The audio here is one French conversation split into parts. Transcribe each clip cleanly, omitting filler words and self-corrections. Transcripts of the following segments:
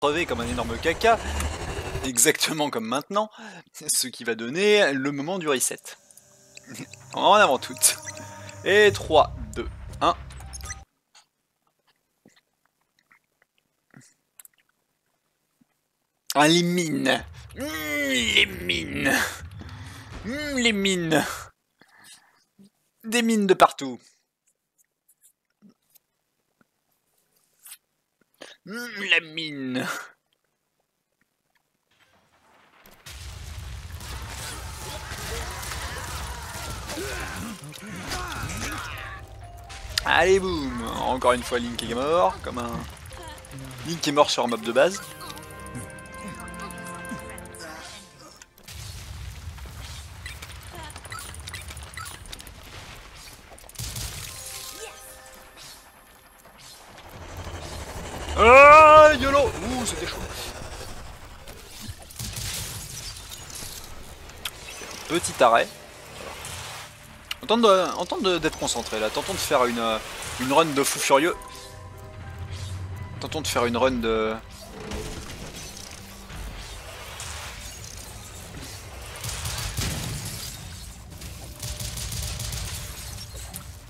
crever comme un énorme caca, exactement comme maintenant, ce qui va donner le moment du reset. En avant toutes. Et 3, 2, 1. Ah, les mines. Les mines. Les mines. Des mines de partout. La mine. Allez boum. Encore une fois Link est mort, comme un... Link est mort sur un mob de base. Ah, YOLO. Ouh, c'était chaud. Petit arrêt. On tente d'être concentré là. Tentons de faire une run de fou furieux. Tentons de faire une run de...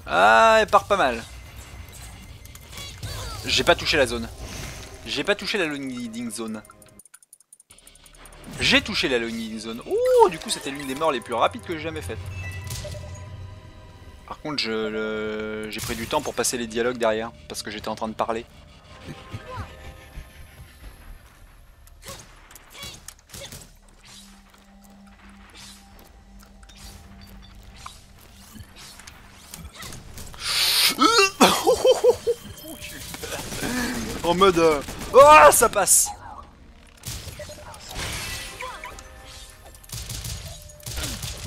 Ah, elle part pas mal. J'ai pas touché la zone. J'ai pas touché la loading zone. J'ai touché la loading zone. Ouh, du coup c'était l'une des morts les plus rapides que j'ai jamais faites. Par contre j'ai pris du temps pour passer les dialogues derrière, parce que j'étais en train de parler. En mode... Oh, ça passe.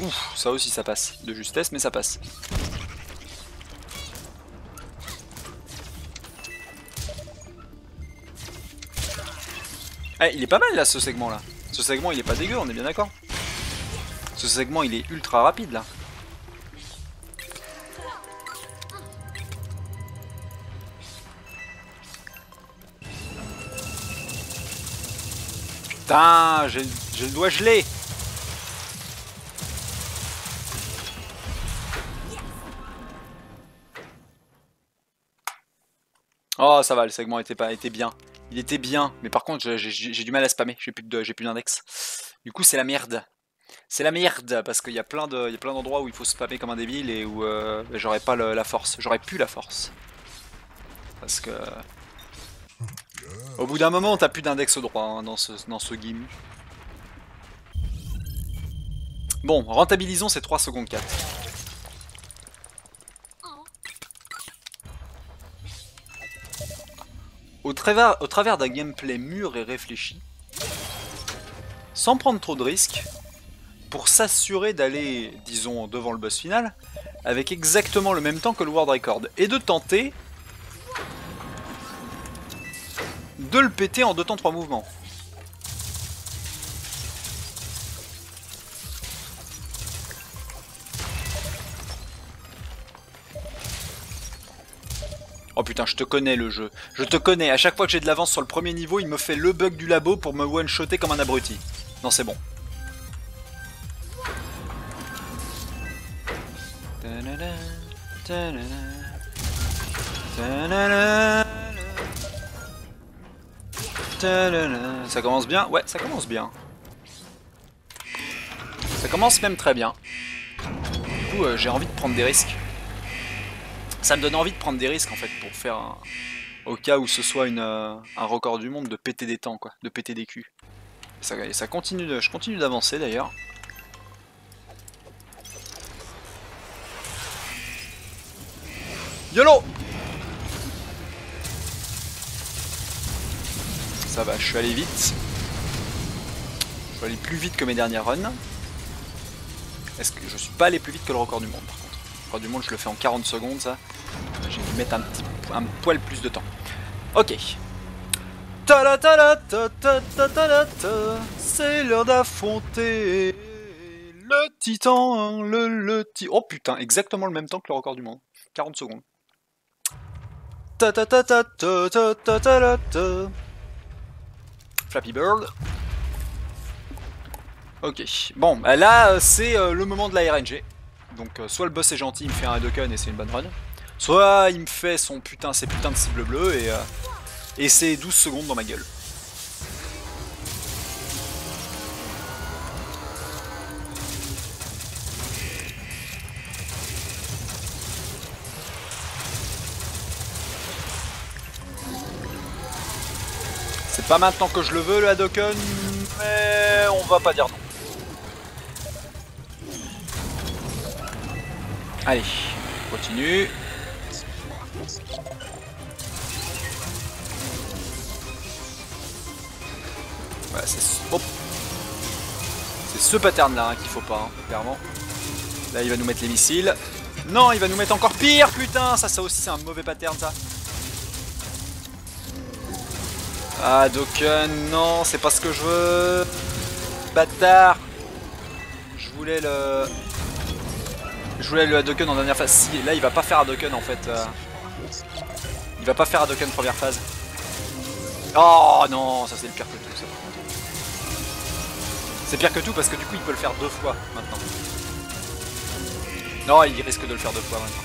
Ouf, ça aussi ça passe. De justesse, mais ça passe. Eh, il est pas mal là ce segment là. Ce segment il est pas dégueu, on est bien d'accord. Ce segment il est ultra rapide là. Putain, j'ai le doigt gelé. Oh ça va, le segment était bien. Il était bien, mais par contre j'ai du mal à spammer, j'ai plus d'index. Du coup c'est la merde. C'est la merde, parce qu'il y a plein d'endroits où il faut spammer comme un débile et où j'aurais pas la force. J'aurais pu la force. Parce que... Au bout d'un moment, t'as plus d'index au droit hein, dans ce game. Bon, rentabilisons ces 3 secondes 4. Au travers d'un gameplay mûr et réfléchi, sans prendre trop de risques, pour s'assurer d'aller, disons, devant le boss final, avec exactement le même temps que le world record, et de tenter de le péter en 2 temps 3 mouvements. Oh putain, je te connais le jeu. Je te connais, à chaque fois que j'ai de l'avance sur le premier niveau, il me fait le bug du labo pour me one-shotter comme un abruti. Non, c'est bon. Ça commence bien? Ouais, ça commence bien. Ça commence même très bien. Du coup, j'ai envie de prendre des risques. Ça me donne envie de prendre des risques en fait pour faire un... Au cas où ce soit un record du monde, de péter des temps quoi, de péter des culs. Et ça continue je continue d'avancer d'ailleurs. YOLO! Ça va, je suis allé vite. Je suis allé plus vite que mes dernières runs. Est-ce que je suis pas allé plus vite que le record du monde par contre? Le record du monde je le fais en 40 secondes ça. J'ai dû mettre un poil plus de temps. Ok. C'est l'heure d'affronter le titan, Oh putain, exactement le même temps que le record du monde. 40 secondes. Flappy Bird. Ok, bon, bah là c'est le moment de la RNG. Donc soit le boss est gentil, il me fait un Hadouken et c'est une bonne run. Soit il me fait ses putains de cibles bleues et c'est 12 secondes dans ma gueule. C'est pas maintenant que je le veux le Hadouken, mais on va pas dire non. Allez, on continue. Voilà, c'est ce pattern là hein, qu'il faut pas, hein, clairement. Là il va nous mettre les missiles. Non, il va nous mettre encore pire, putain, ça aussi c'est un mauvais pattern ça. Ah, Hadouken, non, c'est pas ce que je veux. Bâtard. Je voulais le Hadouken en dernière phase. Si, là il va pas faire Hadouken en fait. Il va pas faire Hadouken première phase. Oh non, ça c'est le pire que tout ça. C'est pire que tout parce que du coup il peut le faire 2 fois maintenant. Non, il risque de le faire 2 fois maintenant.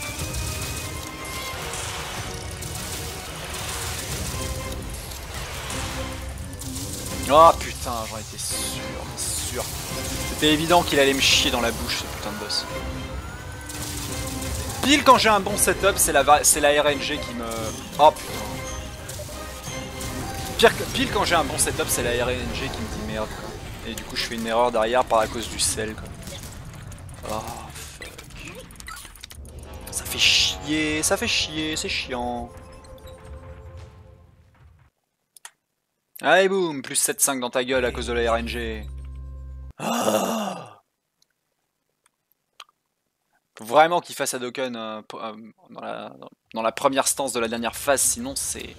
Oh putain, j'en étais sûr. C'était évident qu'il allait me chier dans la bouche ce putain de boss. Pile quand j'ai un bon setup, c'est la RNG qui me... Oh putain. Pile quand j'ai un bon setup, c'est la RNG qui me dit merde quoi. Et du coup je fais une erreur derrière à cause du sel quoi. Oh fuck. Ça fait chier, c'est chiant. Allez boum, plus 7-5 dans ta gueule à cause de la RNG. Ah. Faut vraiment qu'il fasse Hadouken dans la première stance de la dernière phase, sinon c'est...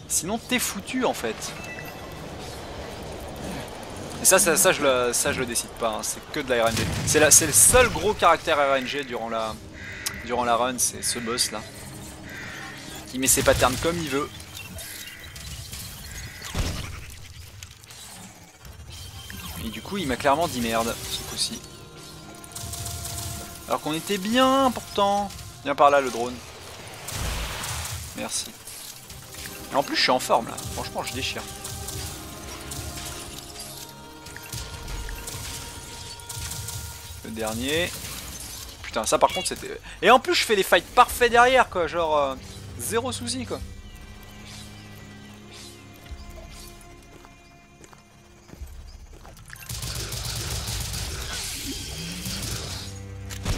Sinon t'es foutu en fait. Et ça je le décide pas, hein. C'est que de la RNG. C'est le seul gros caractère RNG durant la run, c'est ce boss là. Qui met ses patterns comme il veut. Et du coup il m'a clairement dit merde ce coup-ci. Alors qu'on était bien pourtant. Viens par là le drone. Merci. Et en plus je suis en forme là, franchement je déchire. Le dernier. Putain ça par contre c'était... Et en plus je fais les fights parfaits derrière quoi, genre zéro souci quoi.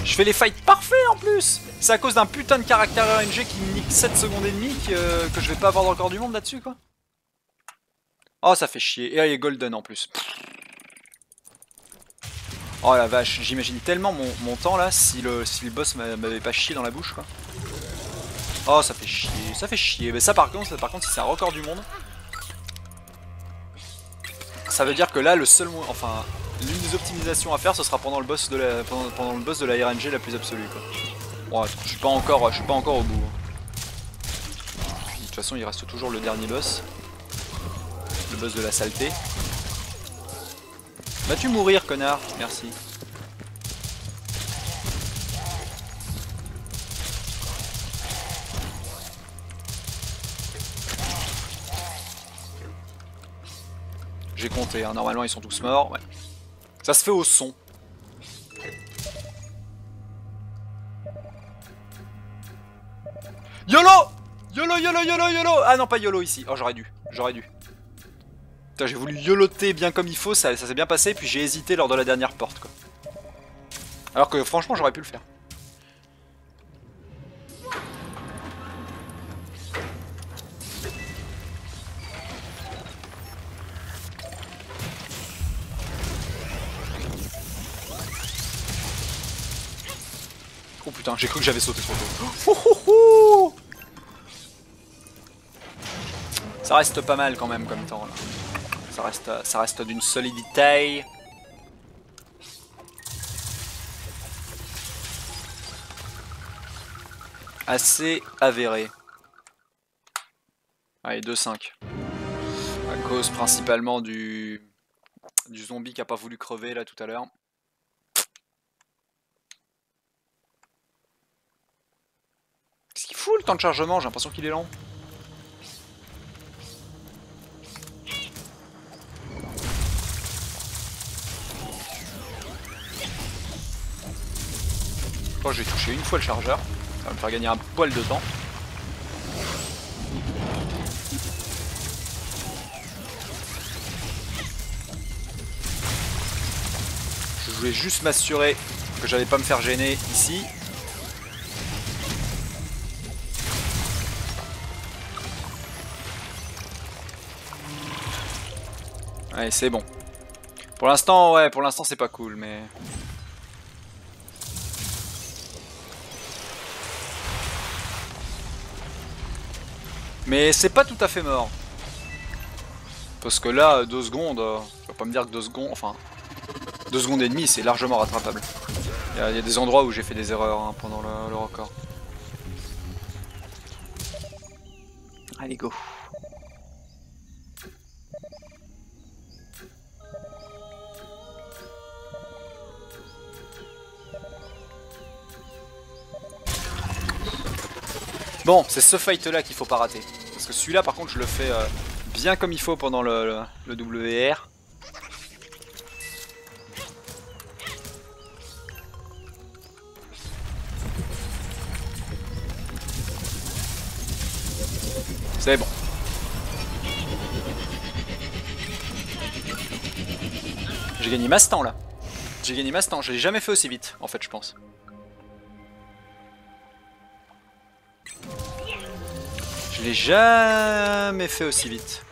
Je fais les fights parfaits en plus. C'est à cause d'un putain de caractère RNG qui me nique 7 secondes et demie que je vais pas avoir de record du monde là-dessus quoi. Oh ça fait chier. Et il est golden en plus. Oh la vache, j'imagine tellement mon temps là si le boss m'avait pas chié dans la bouche quoi. Oh ça fait chier. Mais ça par contre si c'est un record du monde, ça veut dire que là le seul enfin l'une des optimisations à faire ce sera pendant le boss de la RNG la plus absolue quoi. Bon, je suis pas encore au bout. Puis, de toute façon il reste toujours le dernier boss. Le boss de la saleté. Vas-tu mourir connard? Merci. J'ai compté, hein. Normalement ils sont tous morts. Ouais. Ça se fait au son. YOLO! YOLO, YOLO, YOLO, YOLO! Ah non, pas YOLO ici. Oh, j'aurais dû. Putain, j'ai voulu YOLOter bien comme il faut, ça s'est bien passé, puis j'ai hésité lors de la dernière porte, quoi. Alors que franchement, j'aurais pu le faire. Oh putain, j'ai cru que j'avais sauté sur le dos. Ça reste pas mal quand même comme temps là. Ça reste d'une solidité. Assez avéré. Allez, 2-5. cause principalement du zombie qui a pas voulu crever là tout à l'heure. Qu'est-ce qu'il fout le temps de chargement? J'ai l'impression qu'il est lent. Je crois que j'ai touché une fois le chargeur. Ça va me faire gagner un poil de temps. Je voulais juste m'assurer que j'allais pas me faire gêner ici. Allez, c'est bon. Pour l'instant, ouais, pour l'instant c'est pas cool, mais... Mais c'est pas tout à fait mort. Parce que là, 2 secondes, tu vas pas me dire que 2 secondes, enfin... 2 secondes et demie, c'est largement rattrapable. Il y a des endroits où j'ai fait des erreurs hein, pendant le record. Allez, go. Bon, c'est ce fight là qu'il faut pas rater. Parce que celui-là, par contre, je le fais bien comme il faut pendant le WR. C'est bon. J'ai gagné masse temps là. J'ai gagné masse temps. Je l'ai jamais fait aussi vite, en fait, je pense. Je l'ai jamais fait aussi vite.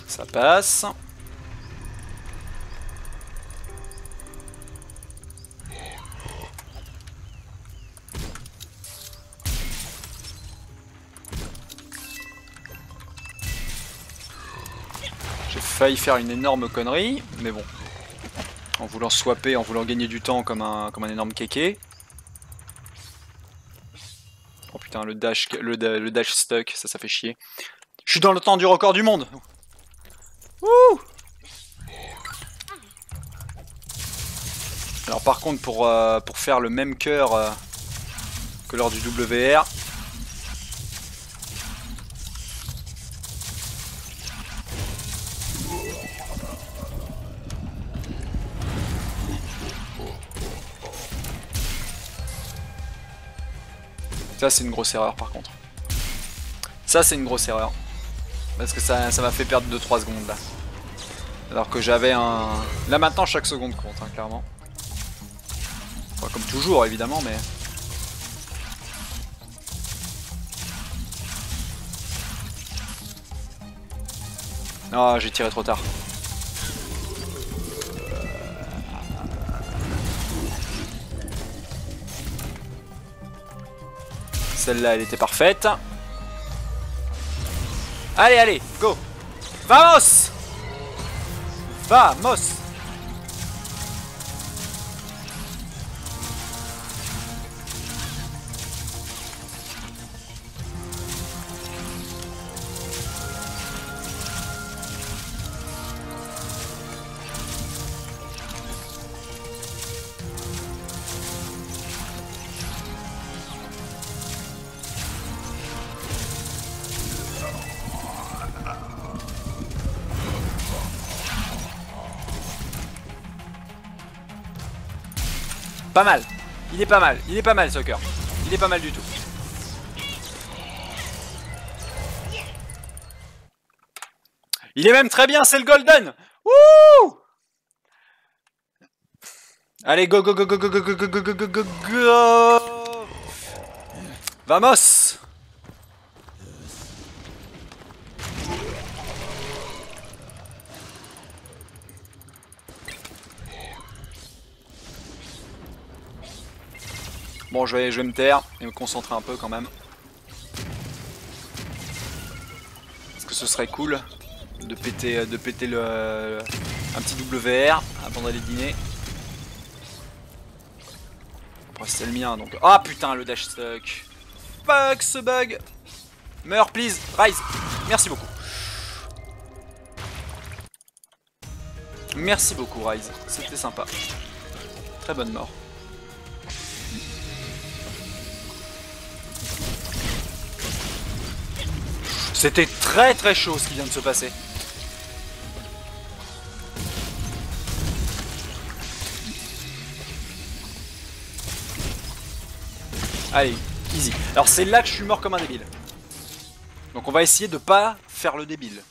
Ça passe. J'ai failli faire une énorme connerie, mais bon. En voulant swapper, en voulant gagner du temps comme un énorme kéké. Oh putain, le dash stuck, ça fait chier. Je suis dans le temps du record du monde. Wouh! Alors par contre, pour faire le même cœur que lors du WR, ça c'est une grosse erreur par contre. Ça c'est une grosse erreur. Parce que ça m'a fait perdre 2-3 secondes là. Alors que j'avais un... Là maintenant chaque seconde compte, hein, clairement. Enfin, comme toujours évidemment, mais... Ah, j'ai tiré trop tard. Celle-là, elle était parfaite. Allez, allez, go! Vamos! Vamos! Pas mal. Il est pas mal. Il est pas mal, Soccer. Il est pas mal du tout. Il est même très bien, c'est le golden. Wouh! Allez, go, go, go, go, go, go, go, go, go, go, go, go. Vamos! Bon, Bon, je vais me taire et me concentrer un peu quand même. Parce que ce serait cool de péter un petit WR avant d'aller dîner. Après c'est le mien donc... Ah putain le dash stuck. Fuck ce bug. Meurs please, Rise. Merci beaucoup. Merci beaucoup Rise, c'était sympa. Très bonne mort. C'était très très chaud ce qui vient de se passer. Allez, easy. Alors c'est là que je suis mort comme un débile. Donc on va essayer de pas faire le débile.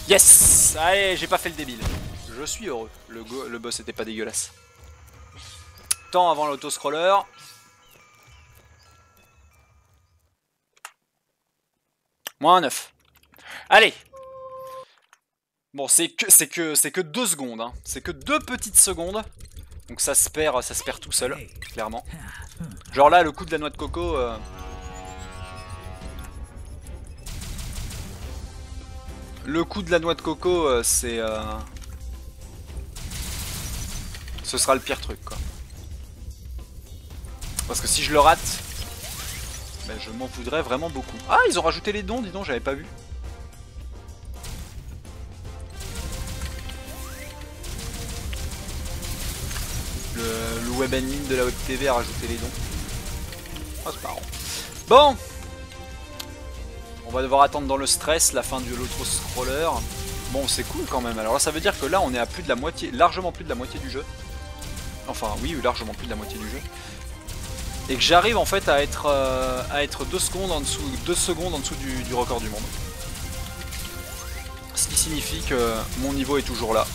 Yes! Allez, j'ai pas fait le débile. Je suis heureux. Le boss était pas dégueulasse. Temps avant l'autoscroller. Moins 9. Allez! Bon, c'est que 2 secondes. Hein. C'est que 2 petites secondes. Donc ça se perd tout seul, clairement. Genre là, le coup de la noix de coco... Le coup de la noix de coco, c'est... Ce sera le pire truc, quoi. Parce que si je le rate, ben, je m'en voudrais vraiment beaucoup. Ah, ils ont rajouté les dons, dis donc, j'avais pas vu. Le web admin de la web TV a rajouté les dons. Ah, c'est marrant. Bon, on va devoir attendre dans le stress la fin de l'auto-scroller. Bon, c'est cool quand même. Alors là, ça veut dire que là, on est à plus de la moitié, largement plus de la moitié du jeu. Enfin, oui, largement plus de la moitié du jeu. Et que j'arrive en fait à être 2 secondes en dessous, du record du monde. Ce qui signifie que mon niveau est toujours là.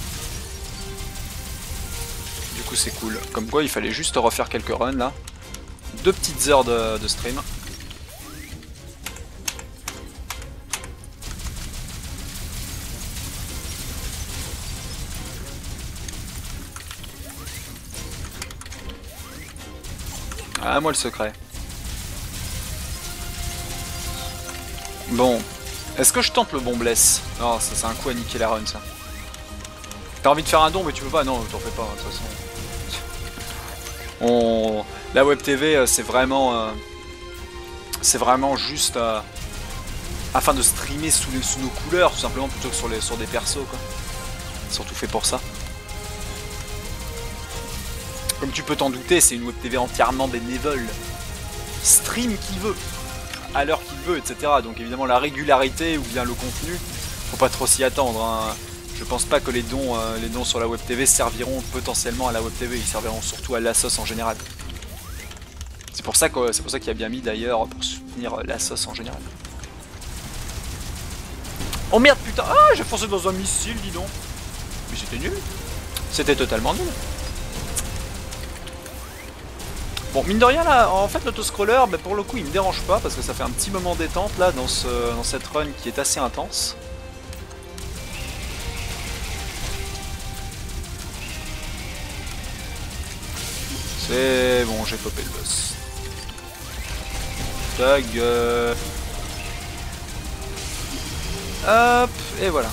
Du coup, c'est cool. Comme quoi, il fallait juste refaire quelques runs là. 2 petites heures de stream. Ah, moi le secret. Bon. Est-ce que je tente le bon bless? Non, ça c'est un coup à niquer la run, ça. T'as envie de faire un don, mais tu peux pas. Non, t'en fais pas, de toute façon. La web TV, c'est vraiment juste afin de streamer sous nos couleurs, tout simplement, plutôt que sur des persos, quoi. C'est surtout fait pour ça. Comme tu peux t'en douter, c'est une web TV entièrement bénévole. Stream qui veut, à l'heure qu'il veut, etc. Donc évidemment la régularité ou bien le contenu, faut pas trop s'y attendre. Hein. Je pense pas que les dons sur la web TV serviront potentiellement à la web TV, ils serviront surtout à l'Assos en général. C'est pour ça qu'il y a bien mis d'ailleurs pour soutenir l'Assos en général. Oh merde putain, ah j'ai foncé dans un missile dis donc. Mais c'était nul. C'était totalement nul. Bon, mine de rien, là, en fait, l'autoscroller, bah, pour le coup, il me dérange pas parce que ça fait un petit moment détente là dans cette run qui est assez intense. C'est bon, j'ai popé le boss. Ta gueule. Hop, et voilà.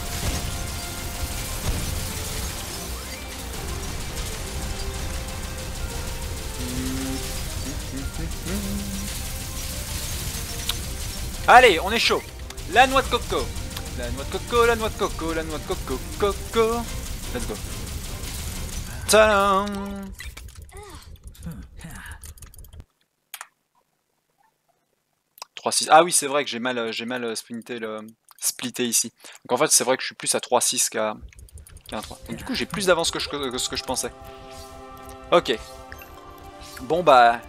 Allez, on est chaud. La noix de coco. La noix de coco, la noix de coco, la noix de coco, coco. Let's go. Tadam. Ah oui, c'est vrai que j'ai mal splitté ici. Donc en fait, c'est vrai que je suis plus à 3-6 qu'à 1-3. Donc du coup, j'ai plus d'avance que ce que je pensais. Ok. Bon bah...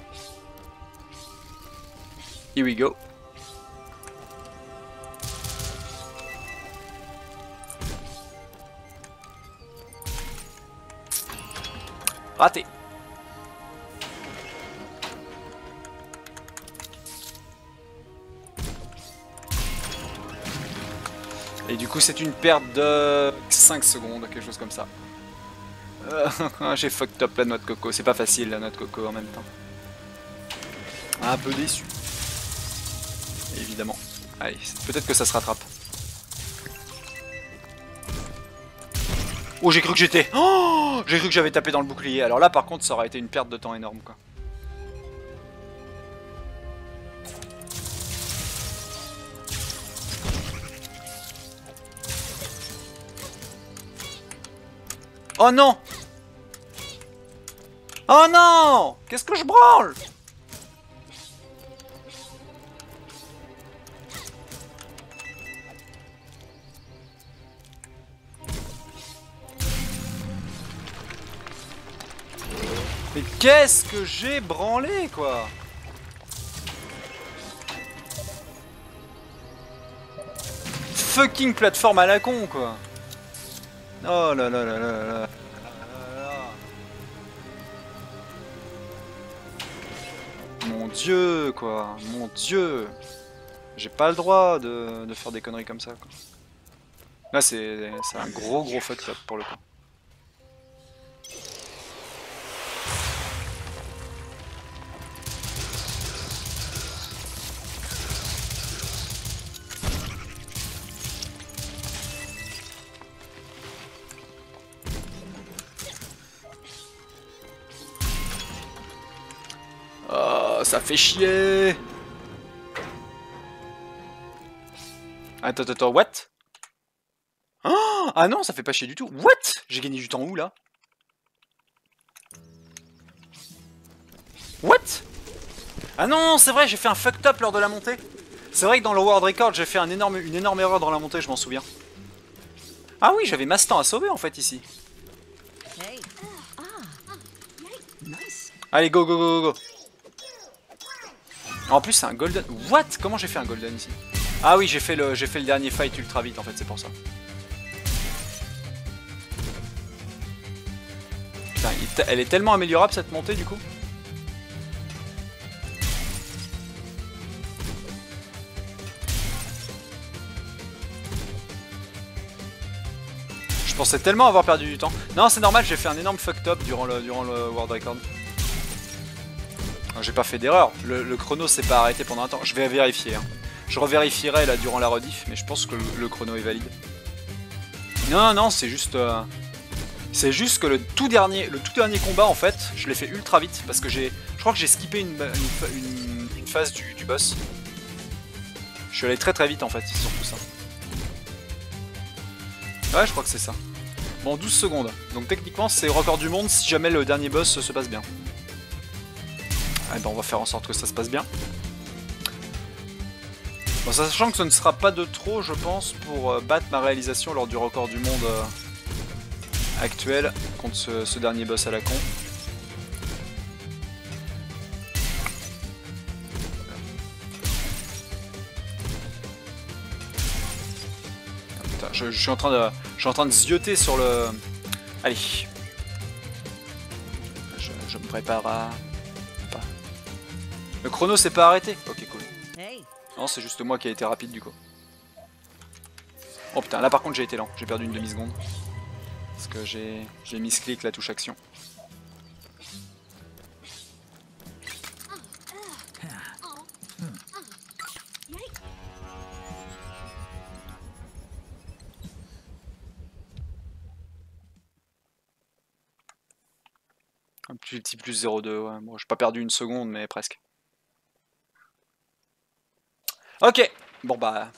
Here we go. Raté. Et du coup c'est une perte de 5 secondes, quelque chose comme ça. J'ai fucked up la noix de coco, c'est pas facile la noix de coco en même temps. Un peu déçu. Évidemment. Allez, peut-être que ça se rattrape. Oh, j'ai cru que j'étais... Oh, j'ai cru que j'avais tapé dans le bouclier. Alors là, par contre, ça aurait été une perte de temps énorme, quoi. Oh non! Oh non! Qu'est-ce que je branle? Mais qu'est-ce que j'ai branlé, quoi? Fucking plateforme à la con, quoi. Oh là là là là là là. Mon dieu, quoi. Mon dieu. J'ai pas le droit de faire des conneries comme ça, quoi. Là, c'est un gros fuck up pour le coup. Oh, ça fait chier. Attends, what? Oh, ah non, ça fait pas chier du tout. What? J'ai gagné du temps où, là? What? Ah non, c'est vrai, j'ai fait un fucked up lors de la montée. C'est vrai que dans le World Record, j'ai fait une énorme erreur dans la montée, je m'en souviens. Ah oui, j'avais masse temps à sauver, en fait, ici. Allez, go, go, go, go, go. En plus, c'est un golden... What? Comment j'ai fait un golden ici? Ah oui, j'ai fait le dernier fight ultra vite, en fait, c'est pour ça. Putain, elle est tellement améliorable, cette montée, du coup. Je pensais tellement avoir perdu du temps. Non, c'est normal, j'ai fait un énorme fucked up durant le World Record. J'ai pas fait d'erreur, le chrono s'est pas arrêté pendant un temps. Je vais vérifier. Hein. Je revérifierai là durant la rediff, mais je pense que le chrono est valide. Non, non, c'est juste que le tout dernier combat en fait, je l'ai fait ultra vite parce que je crois que j'ai skippé une phase du boss. Je suis allé très vite en fait, c'est surtout ça. Ouais, je crois que c'est ça. Bon, 12 secondes. Donc techniquement, c'est record du monde si jamais le dernier boss se passe bien. Ah, ben, on va faire en sorte que ça se passe bien. Bon, sachant que ce ne sera pas de trop, je pense, pour battre ma réalisation lors du record du monde actuel contre ce dernier boss à la con. Putain, je suis en train de zioter sur le... Allez. Je me prépare à... Le chrono s'est pas arrêté. Ok, cool. Non, c'est juste moi qui a été rapide du coup. Oh putain, là par contre j'ai été lent. J'ai perdu une demi-seconde. Parce que j'ai misclick la touche action. Un petit plus 0,2, ouais. Bon, j'ai pas perdu une seconde, mais presque. Ok, bon bah...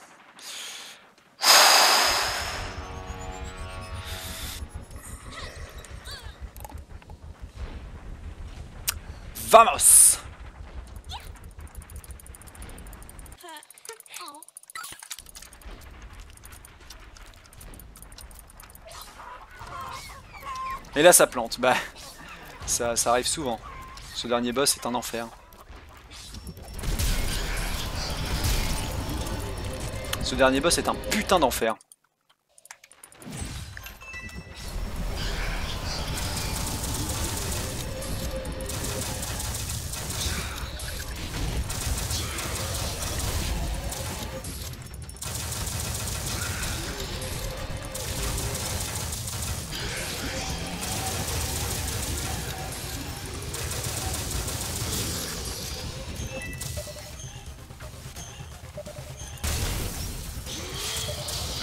Vamos! Et là ça plante, bah... Ça arrive souvent. Ce dernier boss est un enfer. Ce dernier boss est un putain d'enfer.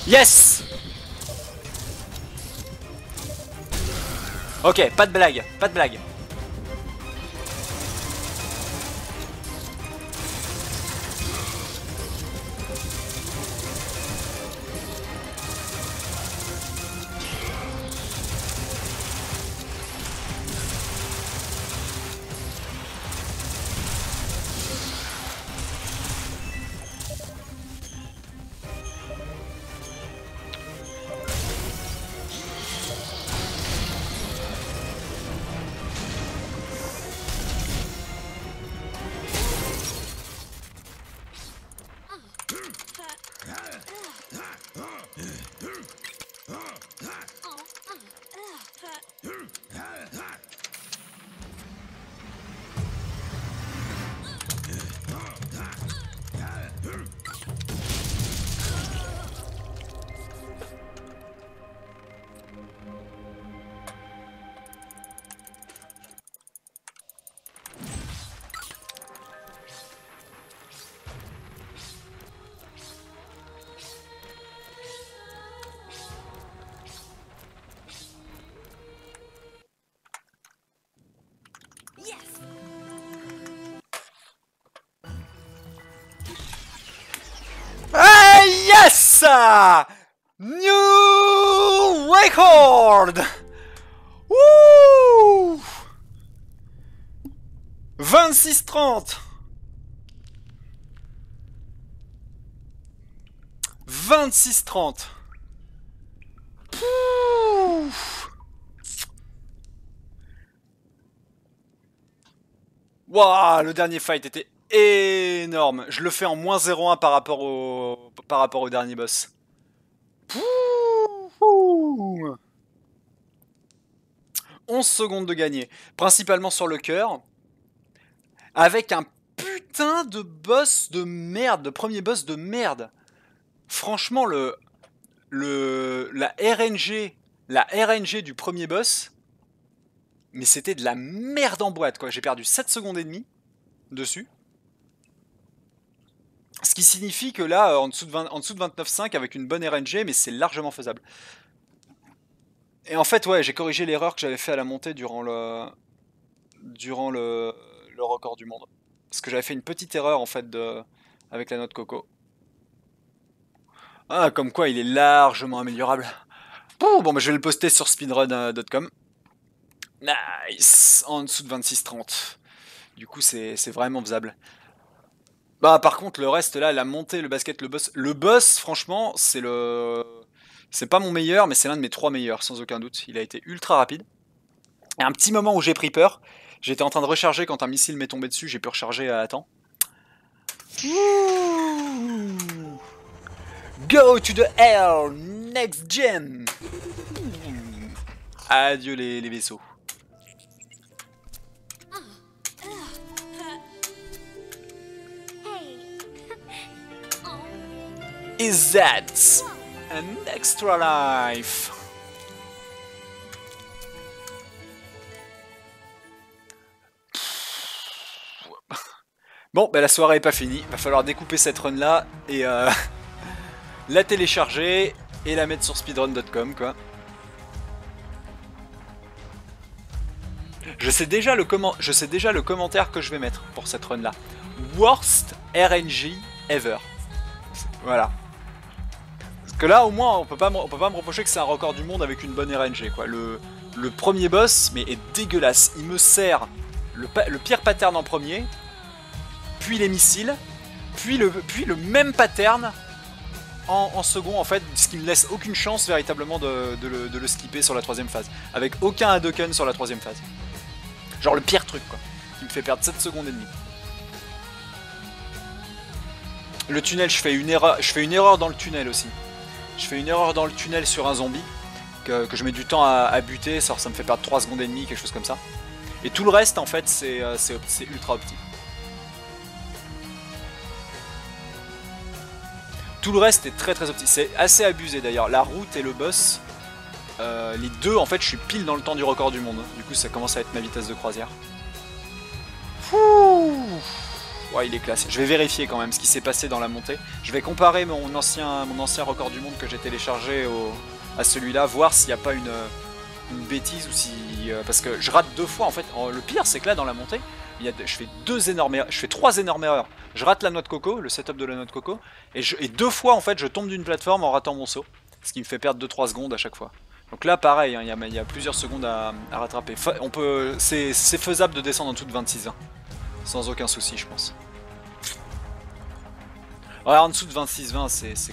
Yes! Ok, pas de blague, pas de blague. Ah, yes! New record! Wouh! 26-30. 26-30. Waouh, le dernier fight était énorme. Je le fais en moins 0,1 par rapport au dernier boss. Pouh. 11 secondes de gagner. Principalement sur le cœur. Avec un putain de boss de merde. De premier boss de merde. Franchement, la RNG du premier boss, mais c'était de la merde en boîte, quoi. J'ai perdu 7 secondes et demie dessus. Ce qui signifie que là, en dessous de 29,5 avec une bonne RNG, mais c'est largement faisable. Et en fait, ouais, j'ai corrigé l'erreur que j'avais fait à la montée durant le record du monde. Parce que j'avais fait une petite erreur, en fait, avec la noix de coco. Ah, comme quoi, il est largement améliorable. Bon, bah, je vais le poster sur speedrun.com. Nice. En dessous de 26,30. Du coup, c'est vraiment faisable. Bah, par contre, le reste, là, la montée, le basket, le boss... Le boss, franchement, c'est pas mon meilleur, mais c'est l'un de mes 3 meilleurs, sans aucun doute. Il a été ultra rapide. Et un petit moment où j'ai pris peur. J'étais en train de recharger quand un missile m'est tombé dessus. J'ai pu recharger à temps. Go to the hell, next gen. Adieu les vaisseaux. Is that an extra life? Bon, bah la soirée est pas finie. Va falloir découper cette run là et la télécharger et la mettre sur speedrun.com, quoi. Je sais déjà le commentaire que je vais mettre pour cette run là. Worst RNG ever. Voilà. Parce que là, au moins, on peut pas me reprocher que c'est un record du monde avec une bonne RNG, quoi. Le premier boss, mais est dégueulasse. Il me sert le pire pattern en premier, puis les missiles, puis le même pattern en second, en fait, ce qui me laisse aucune chance véritablement de le skipper sur la 3ème phase. Avec aucun Hadouken sur la 3ème phase. Genre le pire truc, quoi. Qui me fait perdre 7 secondes et demie. Le tunnel, je fais une erreur dans le tunnel aussi. Je fais une erreur dans le tunnel sur un zombie, que je mets du temps à buter, ça me fait perdre 3 secondes et demie, quelque chose comme ça. Et tout le reste, en fait, c'est ultra opti. Tout le reste est très très opti. C'est assez abusé d'ailleurs. La route et le boss, les deux, en fait, je suis pile dans le temps du record du monde. Du coup, ça commence à être ma vitesse de croisière. Ouh. Ouais, il est classe. Je vais vérifier quand même ce qui s'est passé dans la montée. Je vais comparer mon ancien record du monde que j'ai téléchargé à celui-là, voir s'il n'y a pas une bêtise ou si... parce que je rate 2 fois en fait. Le pire c'est que là dans la montée, je fais 3 énormes erreurs. Je rate la noix de coco, le setup de la noix de coco, et 2 fois en fait je tombe d'une plateforme en ratant mon saut. Ce qui me fait perdre 2-3 secondes à chaque fois. Donc là pareil, hein, il y a plusieurs secondes à rattraper. C'est faisable de descendre en dessous de 26 ans. Sans aucun souci je pense. Ouais, en dessous de 26-20 c'est